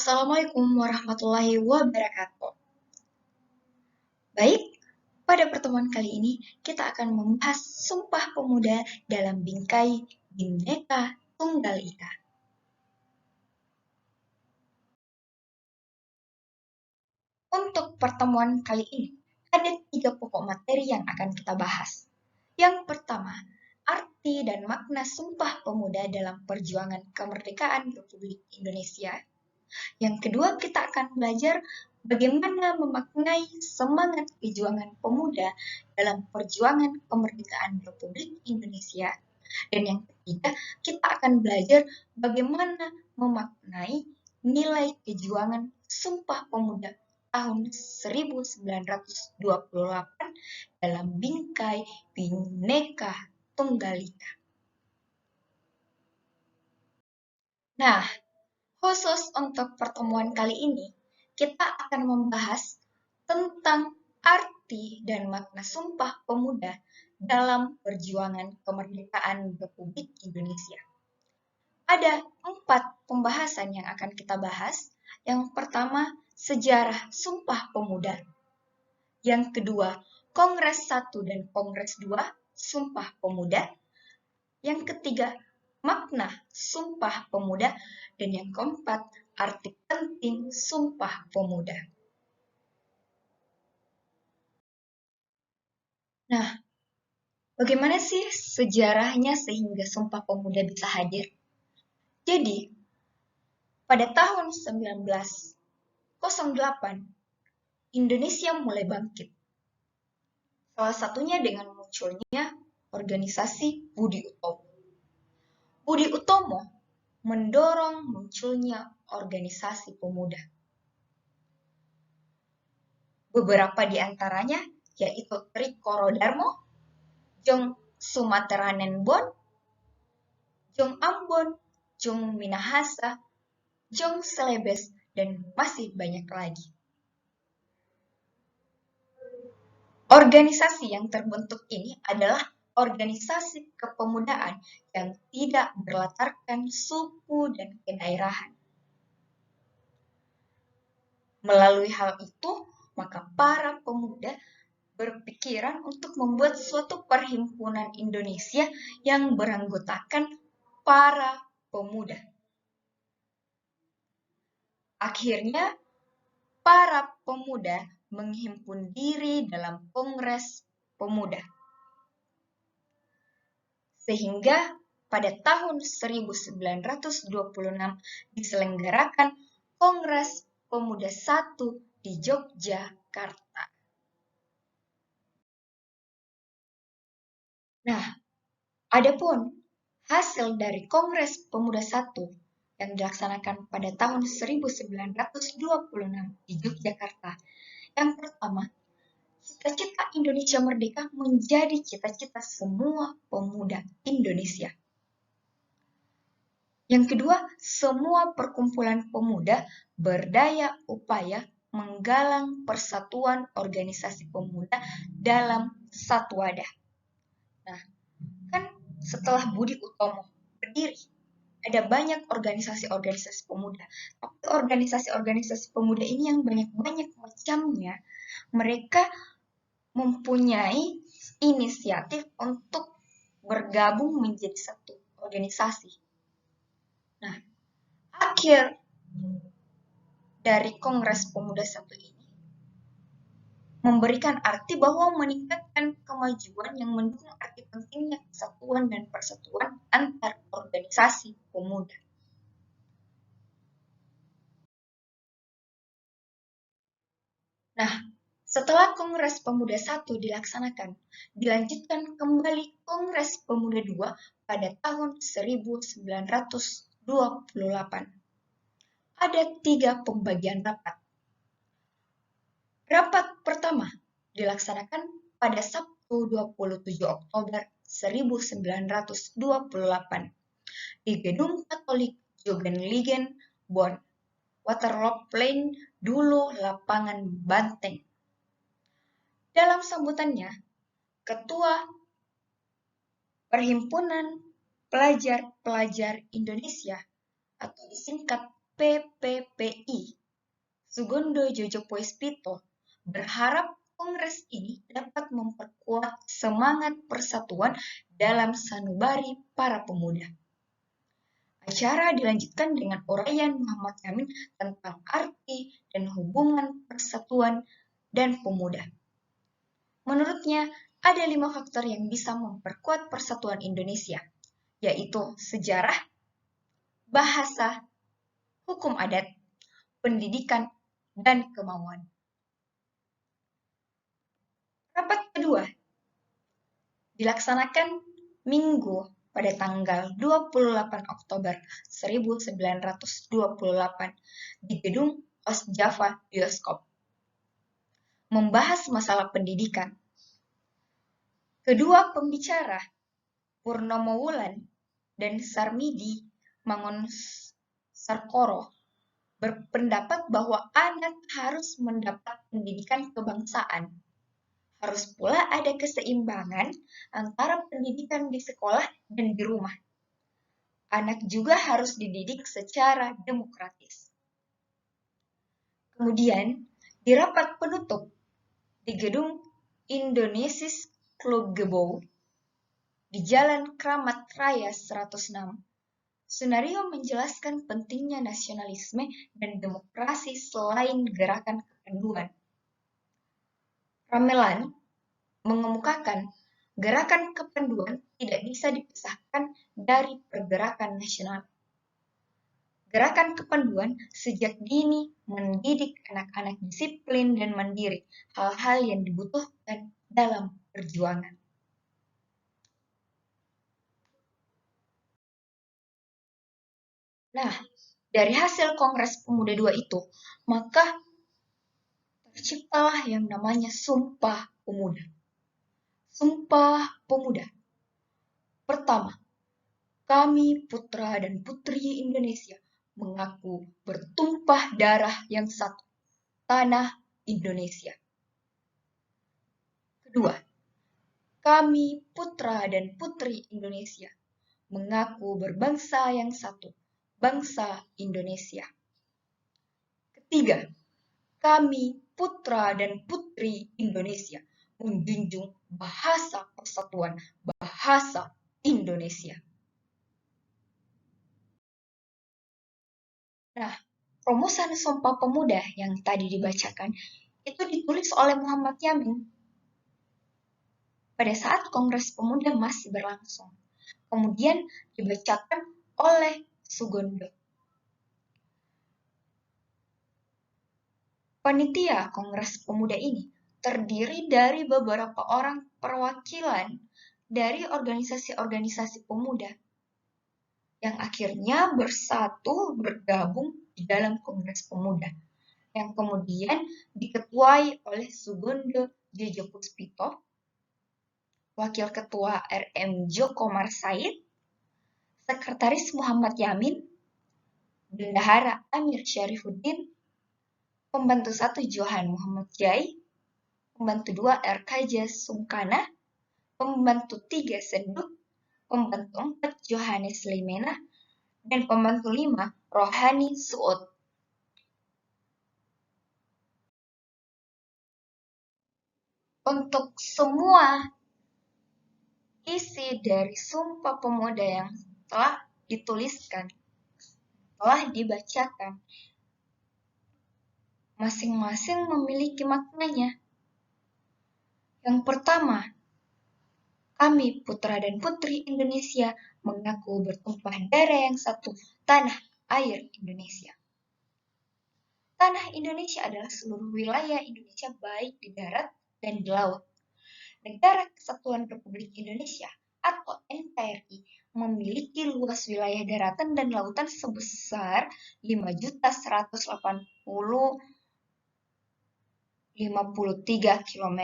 Assalamualaikum warahmatullahi wabarakatuh. Baik, pada pertemuan kali ini kita akan membahas Sumpah Pemuda dalam bingkai Bhinneka Tunggal Ika. Untuk pertemuan kali ini, ada 3 pokok materi yang akan kita bahas. Yang pertama, arti dan makna Sumpah Pemuda dalam perjuangan kemerdekaan Republik Indonesia. Yang kedua, kita akan belajar bagaimana memaknai semangat perjuangan pemuda dalam perjuangan kemerdekaan Republik Indonesia. Dan yang ketiga, kita akan belajar bagaimana memaknai nilai perjuangan Sumpah Pemuda tahun 1928 dalam bingkai Bhinneka Tunggal Ika. Nah, khusus untuk pertemuan kali ini, kita akan membahas tentang arti dan makna Sumpah Pemuda dalam perjuangan kemerdekaan Republik Indonesia. Ada 4 pembahasan yang akan kita bahas. Yang pertama, sejarah Sumpah Pemuda. Yang kedua, Kongres 1 dan Kongres 2 Sumpah Pemuda. Yang ketiga, makna Sumpah Pemuda. Dan yang keempat, arti penting Sumpah Pemuda. Nah, bagaimana sih sejarahnya sehingga Sumpah Pemuda bisa hadir? Jadi, pada tahun 1908, Indonesia mulai bangkit. Salah satunya dengan munculnya organisasi Budi Utomo. Budi Utomo mendorong munculnya organisasi pemuda. Beberapa di antaranya yaitu Tri Korodarmo, Jong Sumatranenbon, Jong Ambon, Jong Minahasa, Jong Celebes, dan masih banyak lagi. Organisasi yang terbentuk ini adalah organisasi kepemudaan yang tidak berlatarkan suku dan kedaerahan. Melalui hal itu, maka para pemuda berpikiran untuk membuat suatu perhimpunan Indonesia yang beranggotakan para pemuda. Akhirnya, para pemuda menghimpun diri dalam Kongres Pemuda. Sehingga pada tahun 1926 diselenggarakan Kongres Pemuda 1 di Yogyakarta. Nah, adapun hasil dari Kongres Pemuda 1 yang dilaksanakan pada tahun 1926 di Yogyakarta. Yang pertama, cita-cita Indonesia Merdeka menjadi cita-cita semua pemuda Indonesia. Yang kedua, semua perkumpulan pemuda berdaya upaya menggalang persatuan organisasi pemuda dalam satu wadah. Nah, kan setelah Budi Utomo berdiri, ada banyak organisasi-organisasi pemuda. Tapi organisasi-organisasi pemuda ini yang banyak-banyak macamnya, mereka mempunyai inisiatif untuk bergabung menjadi satu organisasi. Nah, akhir dari Kongres Pemuda 1 ini memberikan arti bahwa meningkatkan kemajuan yang mendukung arti pentingnya kesatuan dan persatuan antar organisasi pemuda. Nah, setelah Kongres Pemuda 1 dilaksanakan, dilanjutkan kembali Kongres Pemuda 2 pada tahun 1928. Ada 3 pembagian rapat. Rapat pertama dilaksanakan pada Sabtu 27 Oktober 1928 di Gedung Katolik Jogenligen, Bonn, Waterloopplein, dulu Lapangan Banteng. Dalam sambutannya, Ketua Perhimpunan Pelajar-Pelajar Indonesia atau disingkat PPPI, Sugondo Jojo Puispito, berharap Kongres ini dapat memperkuat semangat persatuan dalam sanubari para pemuda. Acara dilanjutkan dengan uraian Muhammad Yamin tentang arti dan hubungan persatuan dan pemuda. Menurutnya, ada 5 faktor yang bisa memperkuat persatuan Indonesia, yaitu sejarah, bahasa, hukum adat, pendidikan, dan kemauan. Rapat kedua dilaksanakan Minggu pada tanggal 28 Oktober 1928 di gedung Osjava Bioskop, membahas masalah pendidikan. Kedua pembicara, Purnomo Wulan dan Sarmidi Mangunsarkoro, berpendapat bahwa anak harus mendapat pendidikan kebangsaan. Harus pula ada keseimbangan antara pendidikan di sekolah dan di rumah. Anak juga harus dididik secara demokratis. Kemudian, di rapat penutup di gedung Indonesisch Clubgebouw di Jalan Kramat Raya 106, Sunario menjelaskan pentingnya nasionalisme dan demokrasi selain gerakan kecanduan. Ramelan mengemukakan gerakan kecanduan tidak bisa dipisahkan dari pergerakan nasional. Gerakan kecanduan sejak dini mendidik anak-anak disiplin dan mandiri, hal-hal yang dibutuhkan dalam perjuangan. Nah, dari hasil Kongres Pemuda II itu, maka terciptalah yang namanya Sumpah Pemuda. Sumpah Pemuda. Pertama, kami putra dan putri Indonesia mengaku bertumpah darah yang satu, tanah Indonesia. Kedua, kami putra dan putri Indonesia mengaku berbangsa yang satu, bangsa Indonesia. Ketiga, kami putra dan putri Indonesia menjunjung bahasa persatuan, bahasa Indonesia. Nah, rumusan Sumpah Pemuda yang tadi dibacakan itu ditulis oleh Muhammad Yamin pada saat Kongres Pemuda masih berlangsung. Kemudian dibacakan oleh Sugondo. Panitia Kongres Pemuda ini terdiri dari beberapa orang perwakilan dari organisasi-organisasi pemuda yang akhirnya bersatu bergabung di dalam Kongres Pemuda, yang kemudian diketuai oleh Sugondo Jojo Puispito, Wakil Ketua RM Djoko Marsaid, Sekretaris Muhammad Yamin, Bendahara Amir Syarifuddin, Pembantu 1 Johan Muhammad Jai, Pembantu 2 RKJ Sungkana, Pembantu 3 Senduk, Pembantu 4 Johannes Limena, dan Pembantu 5 Rohani Suud. Untuk semua isi dari Sumpah Pemuda yang telah dituliskan, telah dibacakan, masing-masing memiliki maknanya. Yang pertama, kami putra dan putri Indonesia mengaku bertumpah darah yang satu, tanah air Indonesia. Tanah Indonesia adalah seluruh wilayah Indonesia baik di darat dan di laut. Negara Kesatuan Republik Indonesia atau NKRI memiliki luas wilayah daratan dan lautan sebesar 5.150.053 km.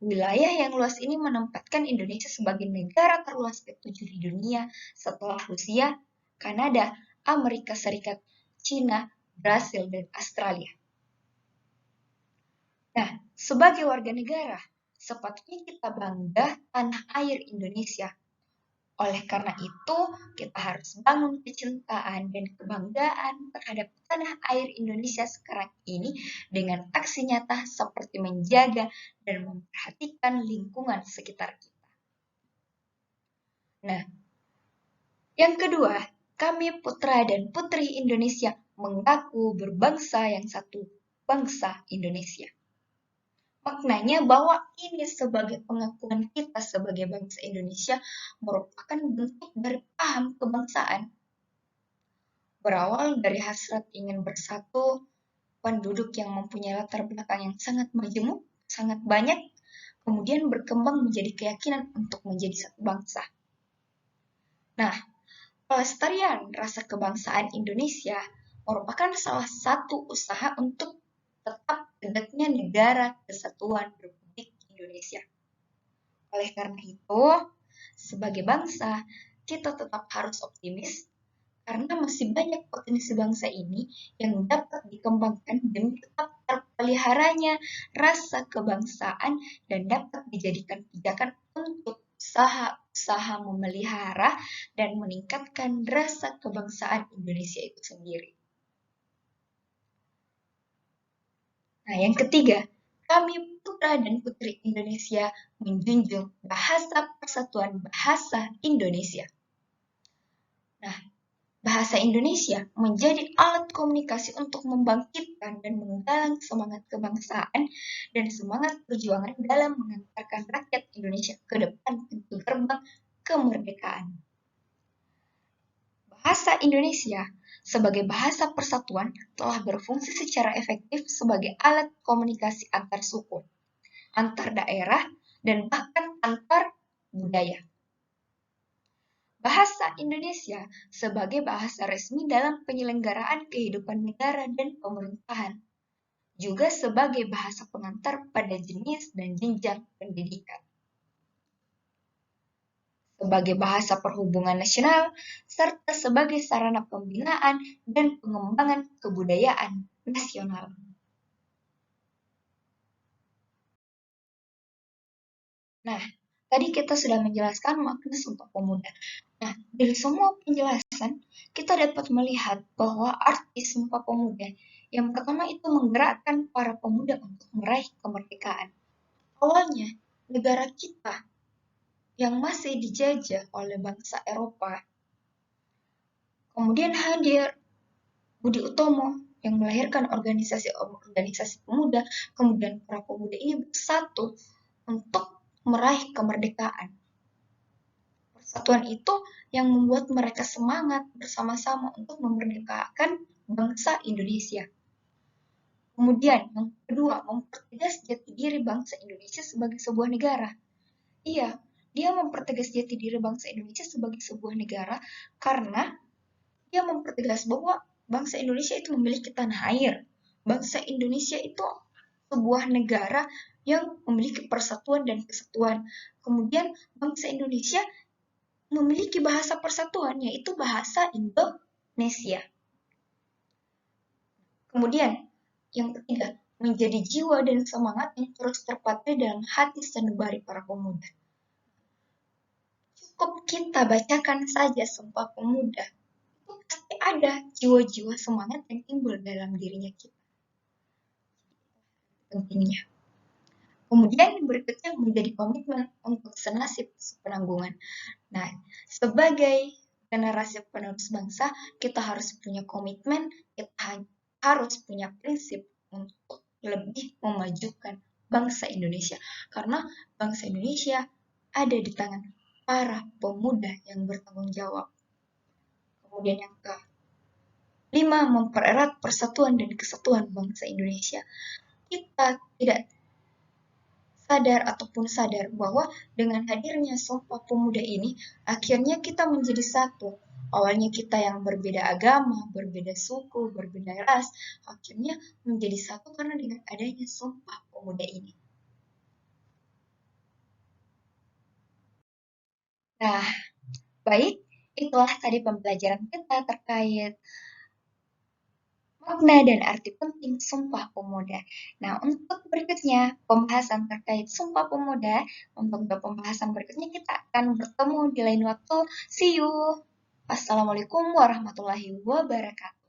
Wilayah yang luas ini menempatkan Indonesia sebagai negara terluas ke-7 di dunia setelah Rusia, Kanada, Amerika Serikat, China, Brasil, dan Australia. Nah, sebagai warga negara, sepatutnya kita bangga tanah air Indonesia. Oleh karena itu, kita harus bangun kecintaan dan kebanggaan terhadap tanah air Indonesia sekarang ini dengan aksi nyata seperti menjaga dan memperhatikan lingkungan sekitar kita. Nah, yang kedua, kami putra dan putri Indonesia mengaku berbangsa yang satu, bangsa Indonesia. Maknanya bahwa ini sebagai pengakuan kita sebagai bangsa Indonesia merupakan bentuk dari paham kebangsaan. Berawal dari hasrat ingin bersatu, penduduk yang mempunyai latar belakang yang sangat majemuk, sangat banyak, kemudian berkembang menjadi keyakinan untuk menjadi satu bangsa. Nah, pelestarian rasa kebangsaan Indonesia merupakan salah satu usaha untuk tetap tegaknya negara kesatuan Republik Indonesia. Oleh karena itu, sebagai bangsa, kita tetap harus optimis karena masih banyak potensi bangsa ini yang dapat dikembangkan demi tetap terpeliharanya rasa kebangsaan dan dapat dijadikan pijakan untuk usaha-usaha memelihara dan meningkatkan rasa kebangsaan Indonesia itu sendiri. Nah, yang ketiga, kami putra dan putri Indonesia menjunjung bahasa persatuan bahasa Indonesia. Nah, bahasa Indonesia menjadi alat komunikasi untuk membangkitkan dan menggalang semangat kebangsaan dan semangat perjuangan dalam mengantarkan rakyat Indonesia ke depan pintu gerbang kemerdekaan. Bahasa Indonesia sebagai bahasa persatuan telah berfungsi secara efektif sebagai alat komunikasi antar suku, antar daerah, dan bahkan antar budaya. Bahasa Indonesia sebagai bahasa resmi dalam penyelenggaraan kehidupan negara dan pemerintahan, juga sebagai bahasa pengantar pada jenis dan jenjang pendidikan. Sebagai bahasa perhubungan nasional, serta sebagai sarana pembinaan dan pengembangan kebudayaan nasional. Nah, tadi kita sudah menjelaskan makna Sumpah Pemuda. Nah, dari semua penjelasan, kita dapat melihat bahwa arti Sumpah Pemuda yang pertama itu menggerakkan para pemuda untuk meraih kemerdekaan. Awalnya, negara kita yang masih dijajah oleh bangsa Eropa, kemudian hadir Budi Utomo yang melahirkan organisasi pemuda, kemudian para pemuda ini bersatu untuk meraih kemerdekaan. Persatuan itu yang membuat mereka semangat bersama-sama untuk memerdekakan bangsa Indonesia. Kemudian yang kedua, mempertegas jati diri bangsa Indonesia sebagai sebuah negara. Iya, dia mempertegas jati diri bangsa Indonesia sebagai sebuah negara karena dia mempertegas bahwa bangsa Indonesia itu memiliki tanah air. Bangsa Indonesia itu sebuah negara yang memiliki persatuan dan kesatuan. Kemudian bangsa Indonesia memiliki bahasa persatuan, yaitu bahasa Indonesia. Kemudian, yang ketiga, menjadi jiwa dan semangat yang terus terpatri dalam hati sanubari para pemuda. Cukup kita bacakan saja Sumpah Pemuda, itu pasti ada jiwa-jiwa semangat yang timbul dalam dirinya kita. Pentingnya. Kemudian berikutnya menjadi komitmen untuk senasib sepenanggungan. Nah, sebagai generasi penerus bangsa, kita harus punya komitmen, kita harus punya prinsip untuk lebih memajukan bangsa Indonesia. Karena bangsa Indonesia ada di tangan para pemuda yang bertanggung jawab. Kemudian yang kelima, mempererat persatuan dan kesatuan bangsa Indonesia. Kita tidak sadar ataupun sadar bahwa dengan hadirnya Sumpah Pemuda ini, akhirnya kita menjadi satu. Awalnya kita yang berbeda agama, berbeda suku, berbeda ras, akhirnya menjadi satu karena dengan adanya Sumpah Pemuda ini. Nah, baik, itulah tadi pembelajaran kita terkait makna dan arti penting Sumpah Pemuda. Nah, untuk berikutnya, pembahasan terkait Sumpah Pemuda, untuk pembahasan berikutnya kita akan bertemu di lain waktu. See you. Wassalamualaikum warahmatullahi wabarakatuh.